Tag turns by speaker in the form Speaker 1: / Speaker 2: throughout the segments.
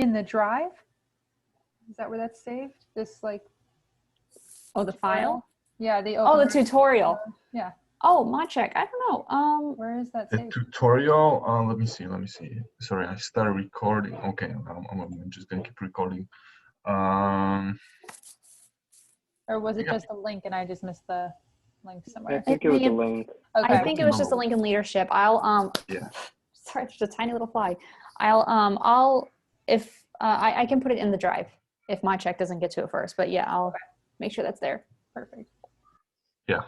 Speaker 1: In the drive? Is that where that's saved? This like.
Speaker 2: Oh, the file?
Speaker 1: Yeah, the.
Speaker 2: Oh, the tutorial.
Speaker 1: Yeah.
Speaker 2: Oh, mod check. I don't know.
Speaker 1: Where is that
Speaker 3: The
Speaker 1: saved?
Speaker 3: tutorial, let me see. Sorry, I started recording. Okay, I'm just gonna keep recording.
Speaker 1: Or was it just a link and I just missed the link somewhere?
Speaker 4: I think it was a link.
Speaker 1: Okay.
Speaker 2: I think it was just a link in leadership. I'll
Speaker 3: Yeah.
Speaker 2: Sorry, there's a tiny little fly. I'll if I can put it in the drive if my check doesn't get to it first. But yeah, I'll make sure that's there.
Speaker 1: Perfect.
Speaker 3: Yeah.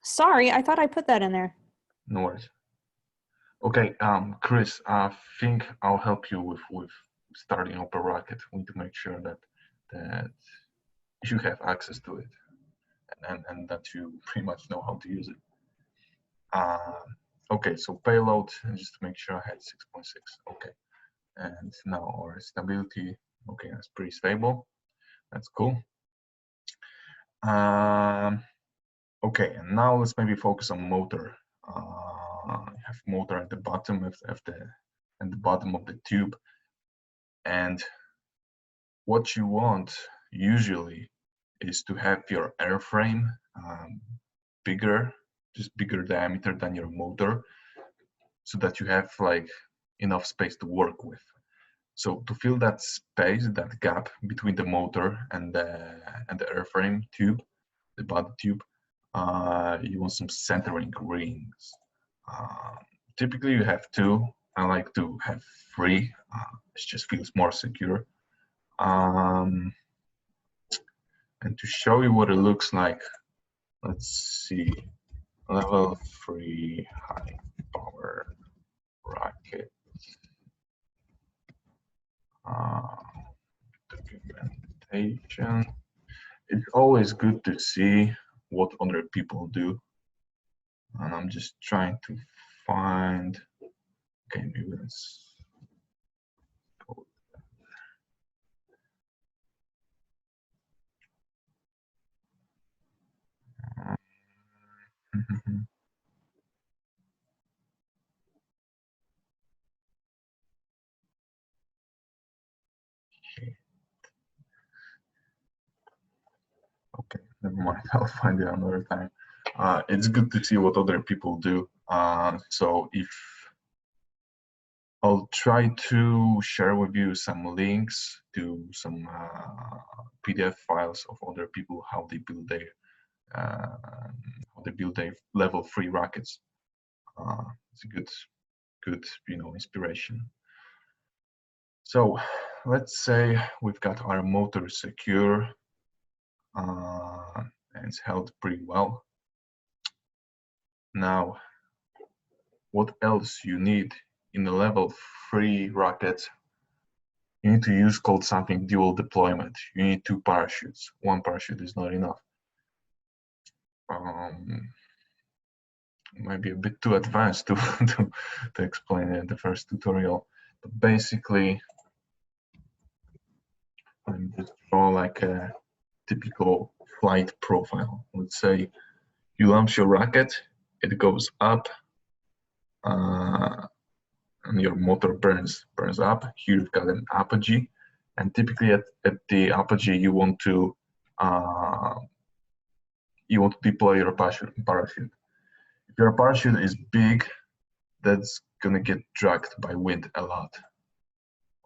Speaker 2: Sorry, I thought I put that in there.
Speaker 3: No worries. Okay, Chris, I think I'll help you with starting up a rocket. We need to make sure that you have access to it and that you pretty much know how to use it. Okay, so payload, just to make sure I had 6.6. Okay, and now our stability, okay, that's pretty stable. That's cool. Okay, and now let's maybe focus on motor. You have motor at the bottom of the bottom of the tube, and what you want usually is to have your airframe bigger, just bigger diameter than your motor, so that you have like enough space to work with. So to fill that space, that gap between the motor and the airframe tube, the body tube, you want some centering rings. Typically you have 2. I like to have 3. It just feels more secure. And to show you what it looks like, let's see. Level 3 high power rocket. Documentation. It's always good to see what other people do, and I'm just trying to find. Okay, maybe let's go. Okay, never mind. I'll find it another time. It's good to see what other people do. So if I'll try to share with you some links to some PDF files of other people, how they build their level 3 rockets. It's a good inspiration. So let's say we've got our motor secure. And it's held pretty well. Now, what else you need in a level 3 rocket? You need to use called something dual deployment. You need 2 parachutes. 1 parachute is not enough. It might be a bit too advanced to explain it in the first tutorial, but basically, let me just draw like a typical flight profile. Let's say you launch your rocket, it goes up, and your motor burns up. Here you've got an apogee, and typically at the apogee you want to deploy your parachute. If your parachute is big, that's gonna get dragged by wind a lot,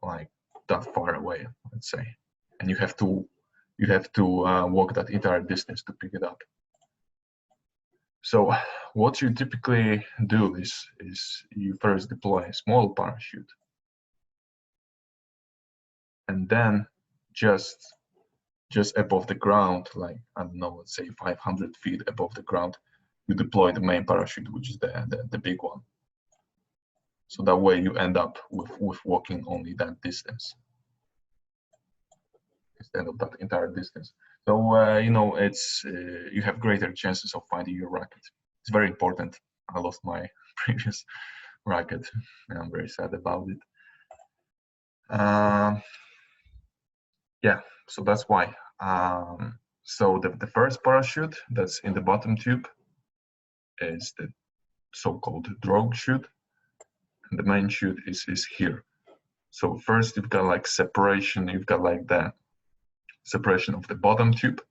Speaker 3: like that far away, let's say, and you have to walk that entire distance to pick it up. So what you typically do is you first deploy a small parachute, and then just above the ground, like, I don't know, let's say 500 feet above the ground, you deploy the main parachute, which is the big one. So that way you end up with walking only that distance instead of that entire distance. So it's you have greater chances of finding your rocket. It's very important. I lost my previous rocket, and I'm very sad about it. Yeah, so that's why. So the first parachute that's in the bottom tube is the so-called drogue chute, and the main chute is here. So first you've got like separation, you've got like the separation of the bottom tube,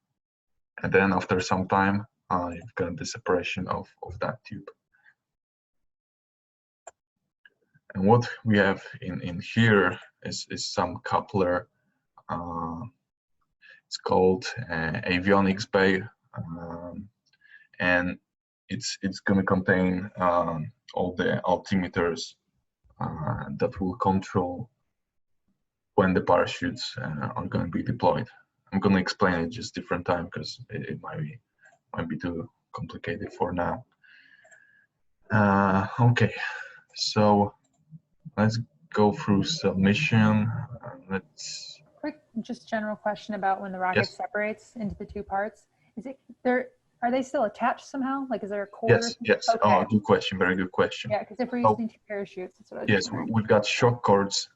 Speaker 3: and then after some time you've got the separation of that tube. And what we have in here is some coupler. It's called avionics bay, and it's going to contain all the altimeters that will control when the parachutes are going to be deployed. I'm going to explain it just different time because it might be too complicated for now. Okay, so let's go through submission. Let's.
Speaker 1: Quick, just general question about when the rocket separates into the two parts. Is it there? Are they still attached somehow? Like, is there a cord?
Speaker 3: Yes, yes.
Speaker 1: Okay.
Speaker 3: Oh, good question. Very good question.
Speaker 1: Yeah, because if we're using two parachutes, that's what I was
Speaker 3: Yes,
Speaker 1: wondering.
Speaker 3: we've got shock cords.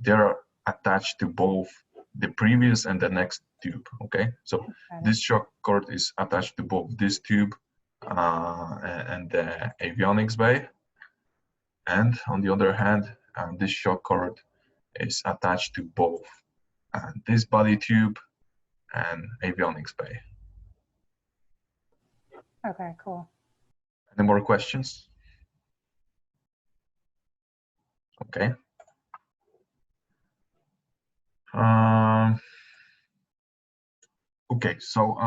Speaker 3: They're attached to both the previous and the next tube. Okay, so this shock cord is attached to both this tube and the avionics bay, and on the other hand, this shock cord is attached to both this body tube and avionics bay.
Speaker 1: Okay, cool.
Speaker 3: Any more questions? Okay. Okay, so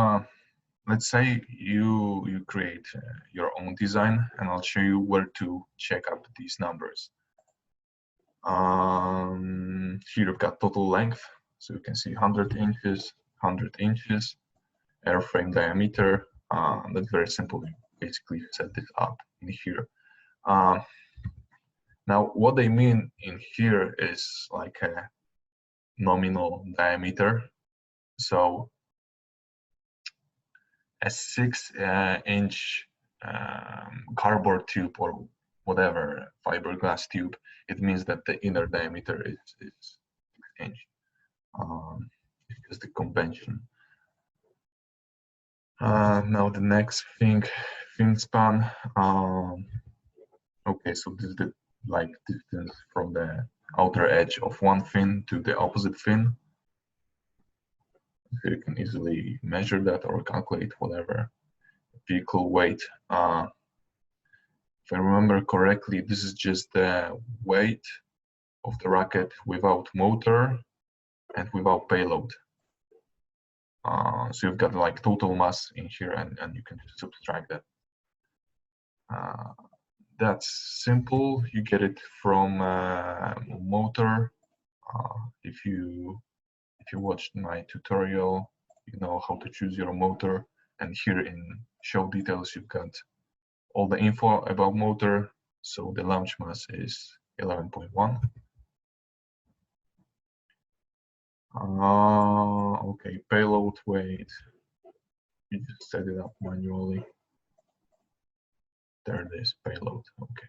Speaker 3: let's say you create your own design, and I'll show you where to check up these numbers. Here you've got total length, so you can see 100 inches, 100 inches, airframe diameter. That's very simple. You basically set this up in here. Now, what they mean in here is like a nominal diameter. So a 6-inch cardboard tube or whatever fiberglass tube, it means that the inner diameter is 6 inch. It's the convention. Now the next thing, fin span. Okay, so this is the like distance from the outer edge of one fin to the opposite fin. So you can easily measure that or calculate whatever vehicle weight. If I remember correctly, this is just the weight of the rocket without motor and without payload. So you've got like total mass in here, and you can just subtract that. That's simple. You get it from motor. If you watched my tutorial, you know how to choose your motor. And here in show details, you've got all the info about motor. So the launch mass is 11.1. Okay, payload weight. You just set it up manually. There it is, payload. Okay,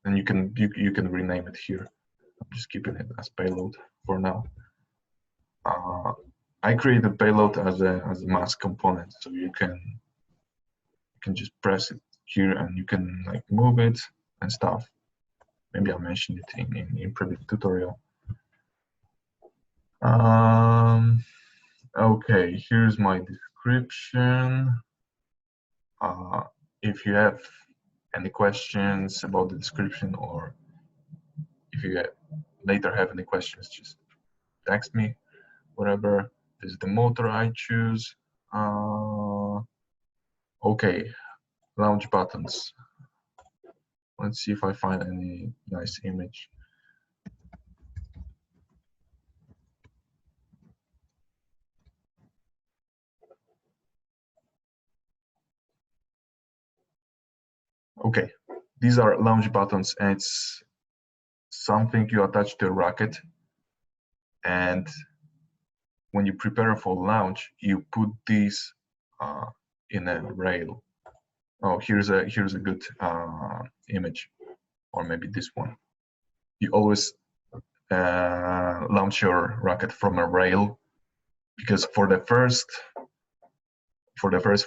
Speaker 3: and you can rename it here. I'm just keeping it as payload for now. I created payload as a mass component, so you can just press it here and you can like move it and stuff. Maybe I mentioned it in previous tutorial. Okay, here's my description. If you have any questions about the description, or if you later have any questions, just text me, whatever. This is the motor I choose. Okay, launch buttons. Let's see if I find any nice image. Okay, these are launch buttons, and it's something you attach to a rocket, and when you prepare for launch, you put these in a rail. Oh, here's a good image, or maybe this one. You always launch your rocket from a rail, because for the first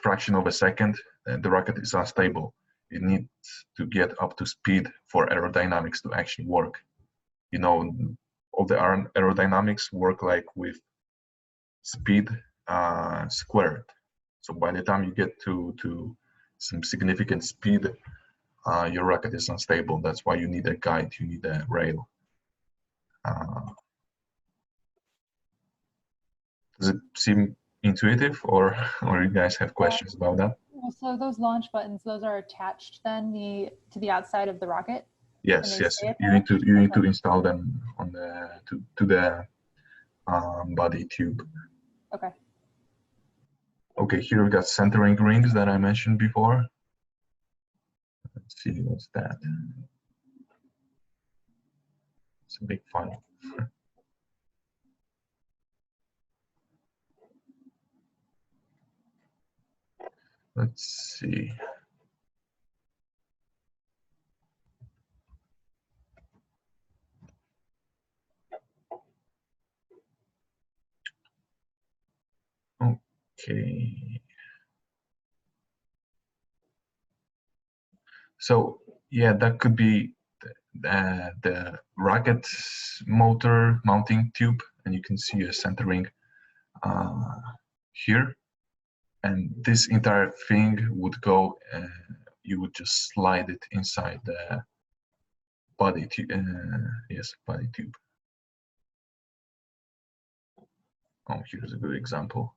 Speaker 3: fraction of a second, the rocket is unstable. It needs to get up to speed for aerodynamics to actually work. you know, all the aerodynamics work like with speed squared. So by the time you get to some significant speed, your rocket is unstable. That's why you need a guide, you need a rail. Does it seem intuitive, or you guys have questions about that?
Speaker 1: So those launch buttons, those are attached then to the outside of the rocket?
Speaker 3: Yes, yes. You need to install them on the to the body tube.
Speaker 1: Okay.
Speaker 3: Okay, here we got centering rings that I mentioned before. Let's see, what's that? It's a big file. Let's see. Okay. So yeah, that could be the rocket motor mounting tube, and you can see a centering here. And this entire thing would go, you would just slide it inside the body tube. Yes, body tube. Oh, here's a good example.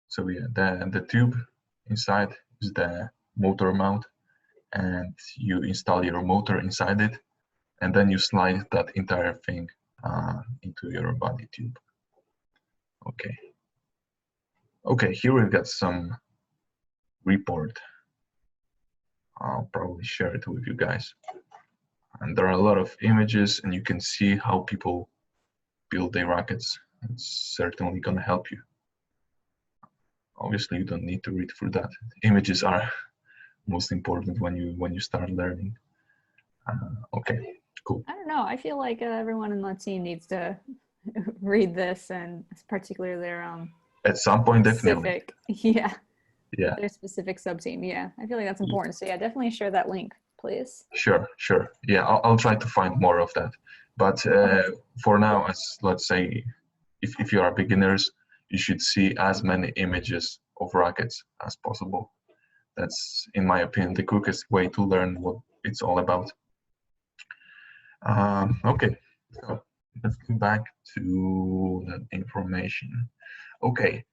Speaker 3: So yeah, the tube inside is the motor mount, and you install your motor inside it, and then you slide that entire thing into your body tube. Okay. Okay, here we've got some report. I'll probably share it with you guys. And there are a lot of images, and you can see how people build their rockets. It's certainly going to help you. Obviously, you don't need to read through that. Images are most important when you start learning. Okay, cool.
Speaker 2: I don't know. I feel like everyone in the team needs to read this, and particularly their
Speaker 3: at some point,
Speaker 2: specific,
Speaker 3: definitely. Yeah.
Speaker 2: Their specific sub team. Yeah, I feel like that's important. So yeah, definitely share that link, please.
Speaker 3: Sure. Yeah, I'll try to find more of that. But for now, as let's say, if you are beginners, you should see as many images of rockets as possible. That's, in my opinion, the quickest way to learn what it's all about. Okay, so let's go back to that information. Okay,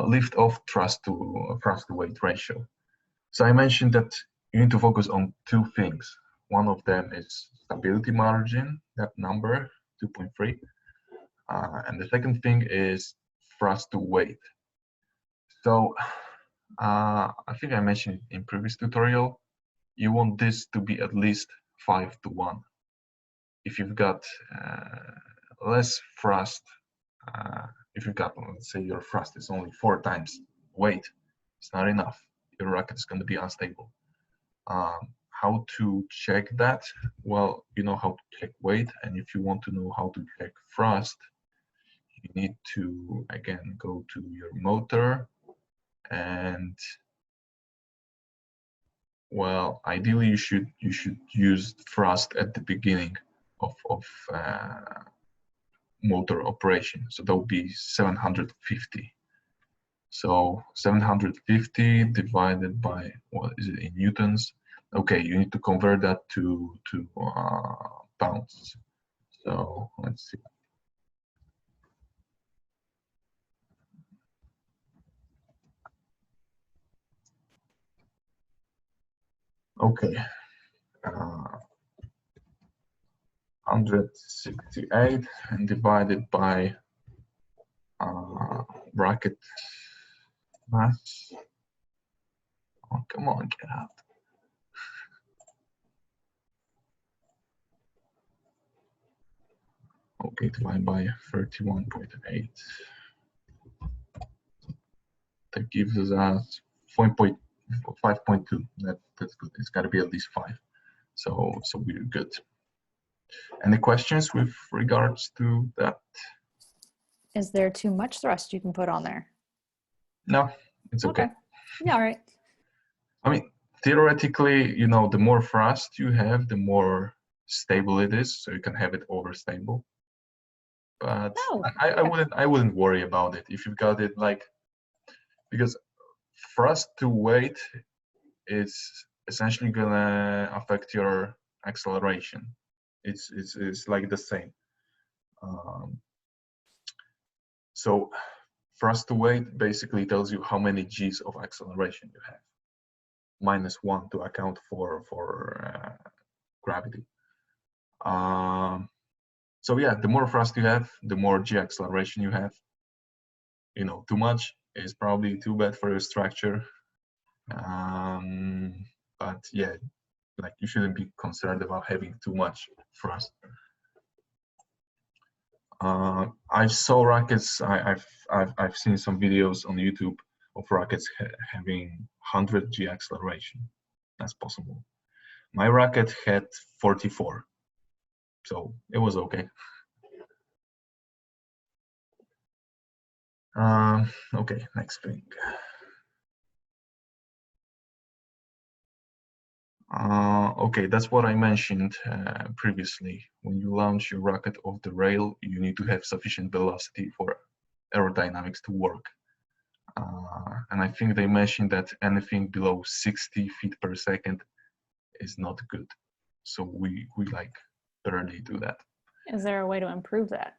Speaker 3: lift off thrust to weight ratio. So I mentioned that you need to focus on two things. One of them is stability margin, that number 2.3, and the second thing is thrust to weight. So I think I mentioned it in previous tutorial. You want this to be at least 5:1. If you've got less thrust, if you've got, let's say your thrust is only 4 times weight, it's not enough. Your rocket is going to be unstable. How to check that? Well, you know how to check weight, and if you want to know how to check thrust, you need to again go to your motor, and well, ideally you should use thrust at the beginning of motor operation. So that would be 750. So 750 divided by, what is it in newtons? Okay, you need to convert that to pounds. So let's see. Okay, 168 and divided by rocket mass. Oh, come on, get out. Okay, divided by 31.8. That gives us 5.2. That's good. It's got to be at least 5. So we're good. Any questions with regards to that?
Speaker 2: Is there too much thrust you can put on there?
Speaker 3: No, it's okay.
Speaker 2: Yeah, all right.
Speaker 3: I mean, theoretically, you know, the more thrust you have, the more stable it is, so you can have it overstable. But
Speaker 2: Oh,
Speaker 3: I wouldn't worry about it if you've got it like, because thrust to weight is essentially gonna affect your acceleration. It's like the same. So thrust to weight basically tells you how many G's of acceleration you have, -1 to account for gravity. So yeah, the more thrust you have, the more G acceleration you have. You know, too much is probably too bad for your structure. But yeah, like you shouldn't be concerned about having too much thrust. I saw rockets. I've seen some videos on YouTube of rockets having 100 G acceleration. That's possible. My rocket had 44, so it was okay. Okay, next thing. Okay, that's what I mentioned previously. When you launch your rocket off the rail, you need to have sufficient velocity for aerodynamics to work. And I think they mentioned that anything below 60 feet per second is not good. So we like barely do that.
Speaker 2: is there a way to improve that?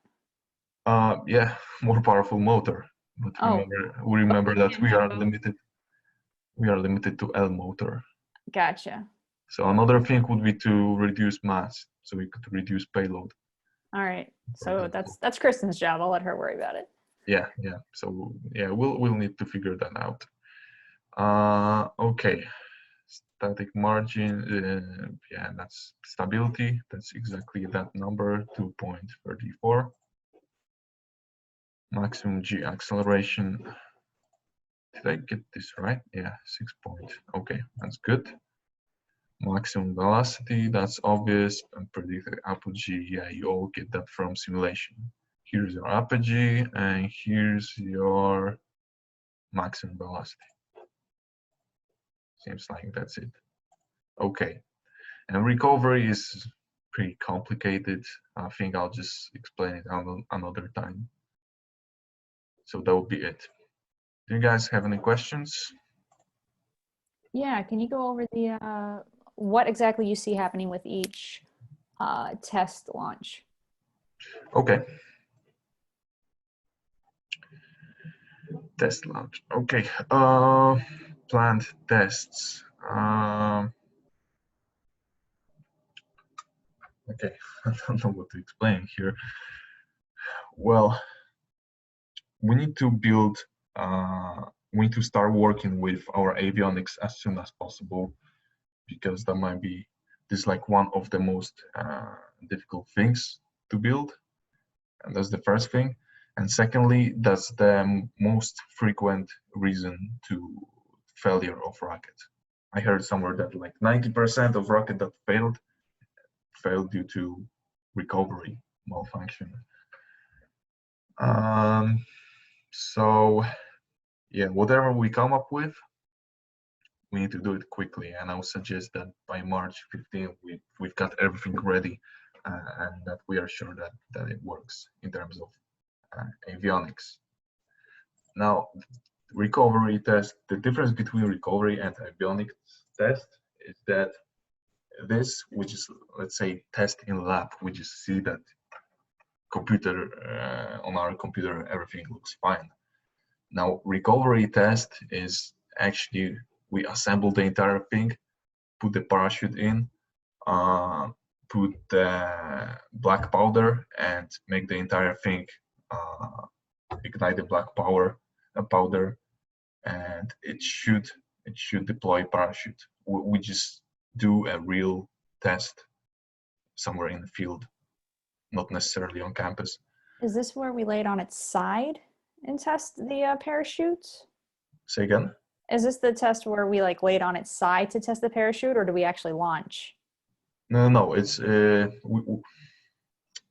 Speaker 3: Yeah, more powerful motor. But remember that we are limited. We are limited to L motor.
Speaker 2: Gotcha.
Speaker 3: So another thing would be to reduce mass, so we could reduce payload.
Speaker 2: All right. So that's Kristen's job. I'll let her worry about it.
Speaker 3: Yeah. So yeah, we'll need to figure that out. Okay. Static margin. Yeah, that's stability. That's exactly that number, 2.34. Maximum G acceleration. Did I get this right? Yeah, 6 point. Okay, that's good. Maximum velocity, that's obvious. And predicted apogee, yeah, you all get that from simulation. Here's your apogee, and here's your maximum velocity. Seems like that's it. Okay, and recovery is pretty complicated. I think I'll just explain it another time. So that will be it. Do you guys have any questions?
Speaker 2: Yeah, can you go over the what exactly you see happening with each test launch?
Speaker 3: Okay. Test launch. Okay. Planned tests. Okay, I don't know what to explain here. Well, we need to build. We need to start working with our avionics as soon as possible, because that might be this like one of the most difficult things to build, and that's the first thing. And secondly, that's the most frequent reason to failure of rocket. I heard somewhere that like 90% of rocket that failed due to recovery malfunction. So yeah, whatever we come up with, we need to do it quickly. And I would suggest that by March 15th, we've got everything ready, and that we are sure that it works in terms of avionics. Now, recovery test, the difference between recovery and avionics test is that this, which is, let's say, test in lab, we just see that computer on our computer, everything looks fine. Now, recovery test is actually, we assemble the entire thing, put the parachute in, put the black powder, and make the entire thing ignite the black powder, and it should deploy parachute. We just do a real test somewhere in the field, not necessarily on campus.
Speaker 2: Is this where we lay it on its side and test the parachutes?
Speaker 3: Say again?
Speaker 2: Is this the test where we like lay it on its side to test the parachute, or do we actually launch?
Speaker 3: No. It's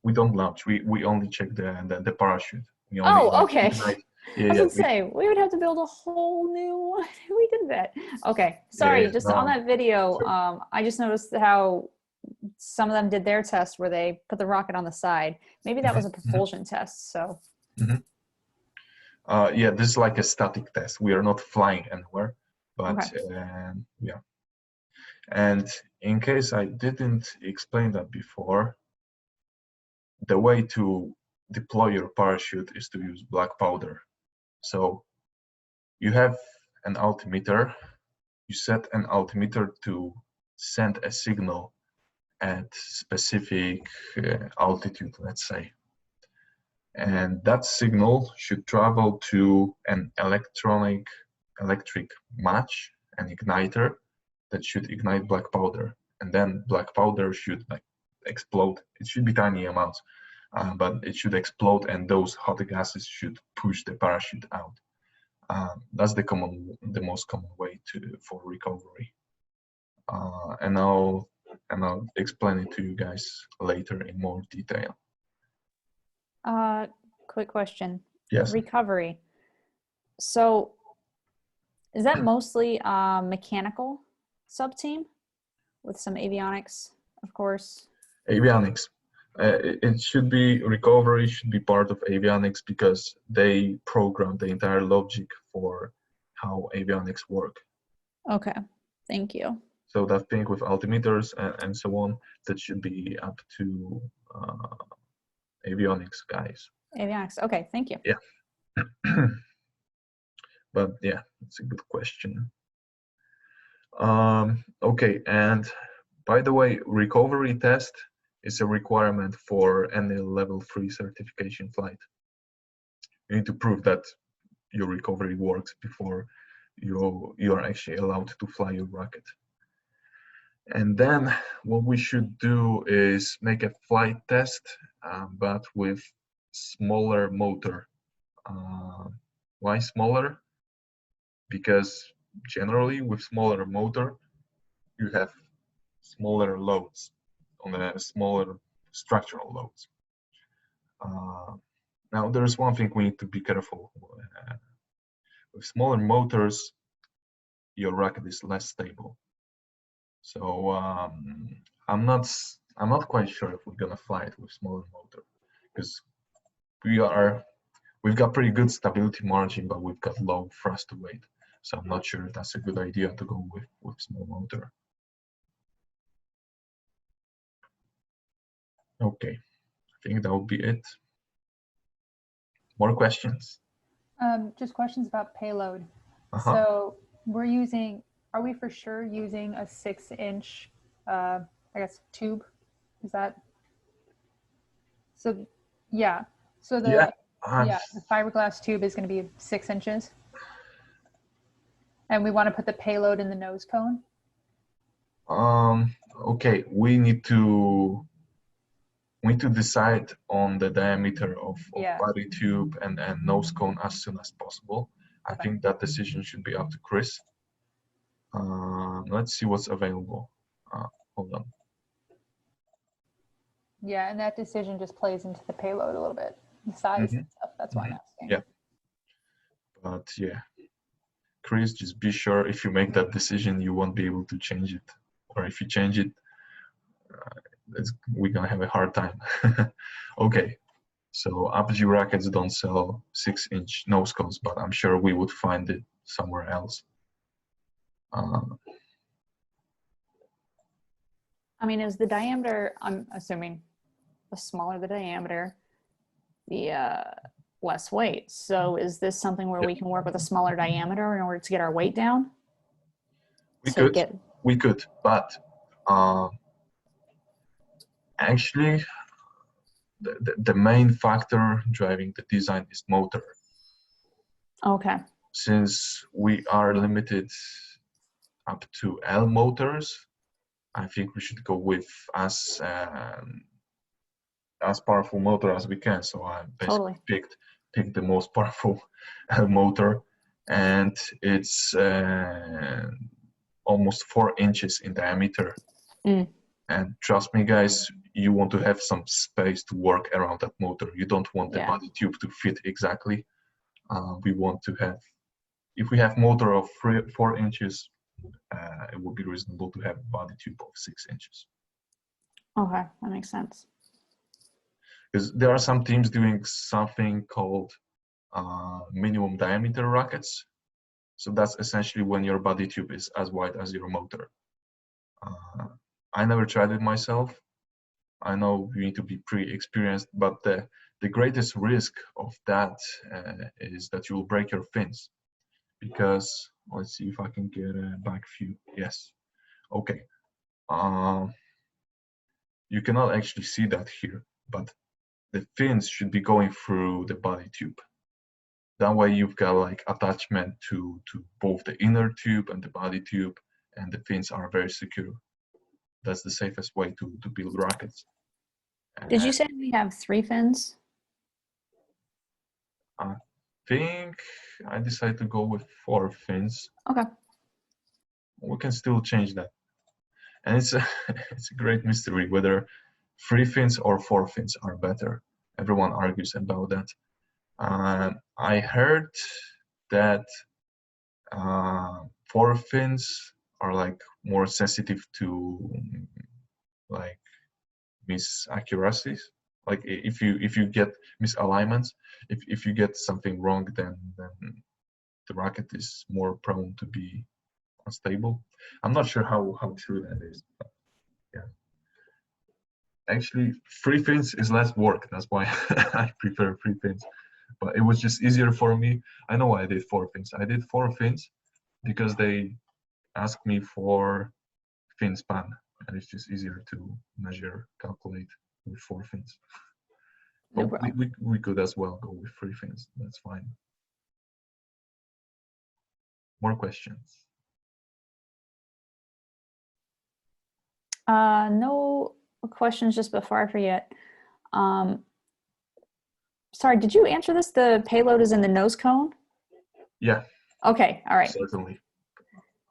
Speaker 3: we don't launch. We only check the parachute. We only
Speaker 2: okay. I was gonna say, we would have to build a whole new one. We did that. Okay, sorry, just on that video, I just noticed how some of them did their test where they put the rocket on the side. Maybe that was a propulsion test, so.
Speaker 3: Yeah, this is like a static test. We are not flying anywhere, but yeah. And in case I didn't explain that before, the way to deploy your parachute is to use black powder. So you have an altimeter, you set an altimeter to send a signal at specific altitude, let's say. And that signal should travel to an electric match, an igniter that should ignite black powder. And then black powder should like explode. It should be tiny amounts, but it should explode, and those hot gases should push the parachute out. That's the most common way for recovery. And I'll explain it to you guys later in more detail.
Speaker 2: Quick question.
Speaker 3: Yes.
Speaker 2: Recovery. So is that mostly mechanical sub-team with some avionics, of course?
Speaker 3: Avionics. It should be, recovery should be part of avionics because they program the entire logic for how avionics work.
Speaker 2: Okay, thank you.
Speaker 3: So that thing with altimeters and so on, that should be up to avionics guys.
Speaker 2: Avionics, okay, thank you.
Speaker 3: Yeah. But yeah, it's a good question. Okay, and by the way, recovery test is a requirement for any level 3 certification flight. You need to prove that your recovery works before you are actually allowed to fly your rocket. And then what we should do is make a flight test, but with smaller motor. Why smaller? Because generally with smaller motor, you have smaller loads on a smaller structural loads. Now there's one thing we need to be careful with smaller motors, your rocket is less stable. So I'm not quite sure if we're gonna fly it with smaller motor, because we've got pretty good stability margin, but we've got low thrust to weight. So I'm not sure if that's a good idea to go with small motor. Okay, I think that would be it. More questions?
Speaker 1: Just questions about payload. So are we for sure using a 6-inch, I guess, tube? Is that? So, yeah. So the fiberglass tube is going to be 6 inches. And we want to put the payload in the nose cone?
Speaker 3: Okay, we need to decide on the diameter of body tube and nose cone as soon as possible. I think that decision should be up to Chris. Let's see what's available. Hold on.
Speaker 1: Yeah, and that decision just plays into the payload a little bit, the size and stuff. That's why I'm asking.
Speaker 3: Yeah. But yeah, Chris, just be sure if you make that decision, you won't be able to change it. Or if you change it, we're gonna have a hard time. Okay, so Apogee rockets don't sell 6-inch nose cones, but I'm sure we would find it somewhere else.
Speaker 2: I mean, is the diameter, I'm assuming the smaller the diameter, the less weight. So is this something where we can work with a smaller diameter in order to get our weight down?
Speaker 3: We could, but actually the main factor driving the design is motor. Okay. Since we are limited up to L motors, I think we should go with as powerful motor as we can. So I basically picked the most powerful motor, and it's almost 4 inches in diameter. And trust me, guys, you want to have some space to work around that motor. You don't want the body tube to fit exactly. we want to have, if we have motor of 4 inches, it would be reasonable to have a body tube of 6 inches.
Speaker 2: Okay, that makes sense.
Speaker 3: Because there are some teams doing something called minimum diameter rockets. So that's essentially when your body tube is as wide as your motor. I never tried it myself. I know you need to be pre-experienced, but the greatest risk of that is that you will break your fins. Because, let's see if I can get a back view. Yes. Okay. You cannot actually see that here, but the fins should be going through the body tube. That way you've got like attachment to both the inner tube and the body tube, and the fins are very secure. That's the safest way to build rockets.
Speaker 2: Did you say we have 3 fins?
Speaker 3: I think I decided to go with 4 fins.
Speaker 2: Okay.
Speaker 3: We can still change that. And it's a, it's a great mystery whether 3 fins or 4 fins are better. Everyone argues about that. I heard that 4 fins are like more sensitive to like misaccuracies. Like if you get misalignments, if you get something wrong, then the rocket is more prone to be unstable. I'm not sure how true that is. But yeah. Actually, 3 fins is less work. That's why I prefer 3 fins. But it was just easier for me. I know I did 4 fins. I did 4 fins because they asked me for fin span, and it's just easier to measure, calculate with 4 fins.
Speaker 2: No
Speaker 3: But
Speaker 2: problem.
Speaker 3: we could as well go with 3 fins. That's fine. More questions?
Speaker 2: No questions just before I forget. Sorry, did you answer this? The payload is in the nose cone?
Speaker 3: Yeah.
Speaker 2: Okay, all right.
Speaker 3: Certainly.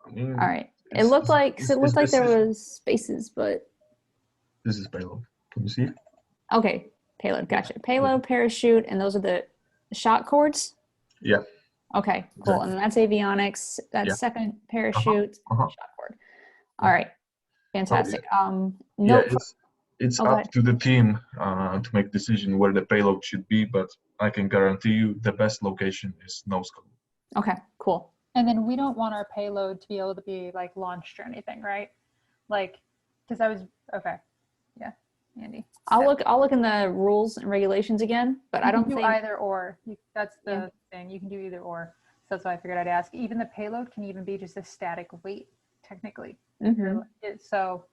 Speaker 3: I mean,
Speaker 2: all right. It looked like there was spaces, but
Speaker 3: this is payload. Can you see it?
Speaker 2: Okay, payload, gotcha. Payload, parachute, and those are the shot cords?
Speaker 3: Yeah.
Speaker 2: Okay, cool.
Speaker 3: Exactly.
Speaker 2: And that's avionics. That's
Speaker 3: Yeah.
Speaker 2: second parachute, shot cord. All right, fantastic.
Speaker 3: Yeah,
Speaker 2: Nope.
Speaker 3: it's
Speaker 2: Oh, go
Speaker 3: up
Speaker 2: ahead.
Speaker 3: to the team to make decision where the payload should be, but I can guarantee you the best location is nose cone.
Speaker 2: Okay, cool.
Speaker 1: And then we don't want our payload to be able to be like launched or anything, right? Like, because I was okay. Yeah, Andy.
Speaker 2: I'll look in the rules and regulations again, but I don't
Speaker 1: do
Speaker 2: think
Speaker 1: either or. That's the thing. You can do either or. So that's why I figured I'd ask. Even the payload can even be just a static weight, technically. So,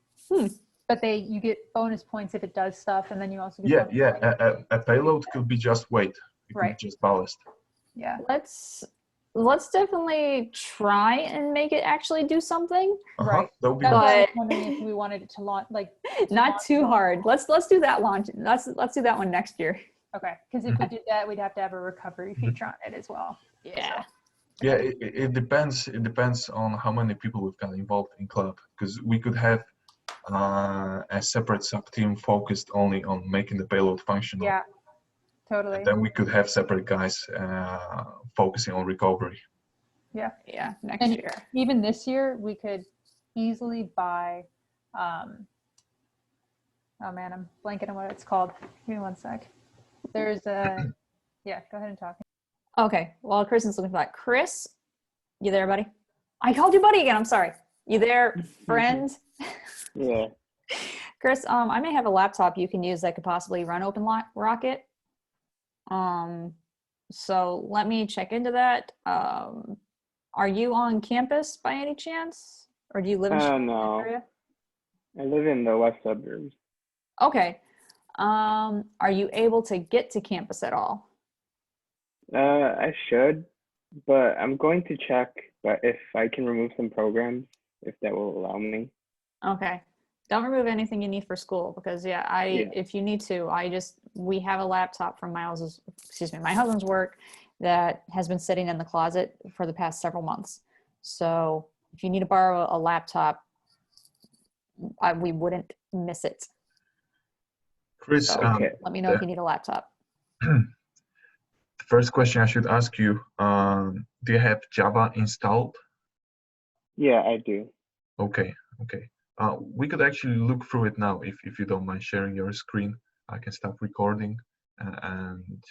Speaker 1: but you get bonus points if it does stuff, and then you also get
Speaker 3: a payload could be just weight. It could be just ballast.
Speaker 1: Yeah.
Speaker 2: Let's definitely try and make it actually do something.
Speaker 1: Right.
Speaker 3: That would be
Speaker 1: That's why I was
Speaker 2: But
Speaker 1: wondering if we wanted it to launch, like
Speaker 2: not too hard. Let's do that launch. Let's do that one next year.
Speaker 1: Okay, because if we did that, we'd have to have a recovery feature on it as well.
Speaker 2: Yeah.
Speaker 3: Yeah, it depends. It depends on how many people we've got involved in club, because we could have a separate sub team focused only on making the payload functional.
Speaker 1: Yeah, totally.
Speaker 3: And then we could have separate guys focusing on recovery.
Speaker 1: Yeah.
Speaker 2: Yeah. Next year.
Speaker 1: Even this year, we could easily buy. Oh man, I'm blanking on what it's called. Give me one sec. There's a. Yeah, go ahead and talk.
Speaker 2: Okay. Well, Chris is looking for that. Chris, you there, buddy? I called you buddy again. I'm sorry. You there, friend?
Speaker 4: Yeah.
Speaker 2: Chris, I may have a laptop you can use that could possibly run Open Rocket. So let me check into that. Are you on campus by any chance, or do you live in the
Speaker 4: No.
Speaker 2: area?
Speaker 4: I live in the west suburbs.
Speaker 2: Okay. Are you able to get to campus at all?
Speaker 4: I should, but I'm going to check if I can remove some programs, if that will allow me.
Speaker 2: Okay. Don't remove anything you need for school, because if you need to, we have a laptop from my husband's work that has been sitting in the closet for the past several months. So if you need to borrow a laptop, we wouldn't miss it.
Speaker 3: Chris,
Speaker 2: So let me know if you need a laptop.
Speaker 3: The First question I should ask you, do you have Java installed?
Speaker 4: Yeah, I do.
Speaker 3: Okay, okay. We could actually look through it now if you don't mind sharing your screen. I can stop recording and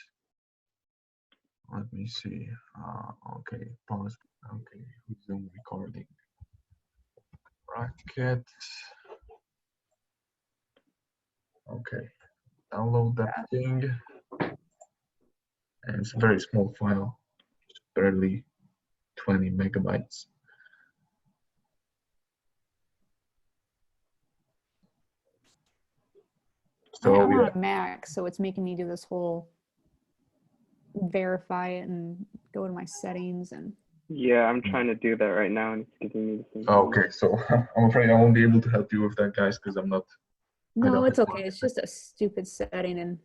Speaker 3: let me see. Okay, pause. Okay, resume recording. Bracket. Okay, download that thing. And it's a very small file, barely 20 megabytes. So
Speaker 2: I'm
Speaker 3: yeah.
Speaker 2: on a Mac, so it's making me do this whole verify it and go to my settings and.
Speaker 4: Yeah, I'm trying to do that right now, and it's giving me the same.
Speaker 3: Okay, so I'm afraid I won't be able to help you with that, guys, because I'm not.
Speaker 2: No, it's okay. It's just a stupid setting, and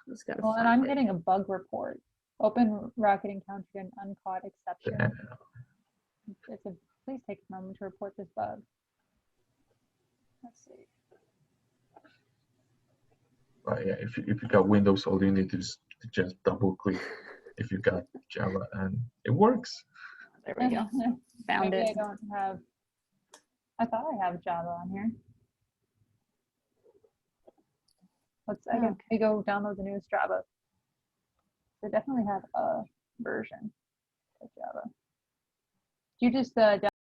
Speaker 2: just gotta.
Speaker 1: Well, and I'm getting a bug report. Open Rocket Encounter and uncaught exception.
Speaker 3: Yeah.
Speaker 1: Please take a moment to report this bug. Let's see.
Speaker 3: Yeah, if you got Windows, all you need is to just double click. If you got Java, and it works.
Speaker 2: There we go. Found
Speaker 1: Maybe
Speaker 2: it.
Speaker 1: I don't have. I thought I have Java on here. I can go download the newest Java. They definitely have a version of Java. You just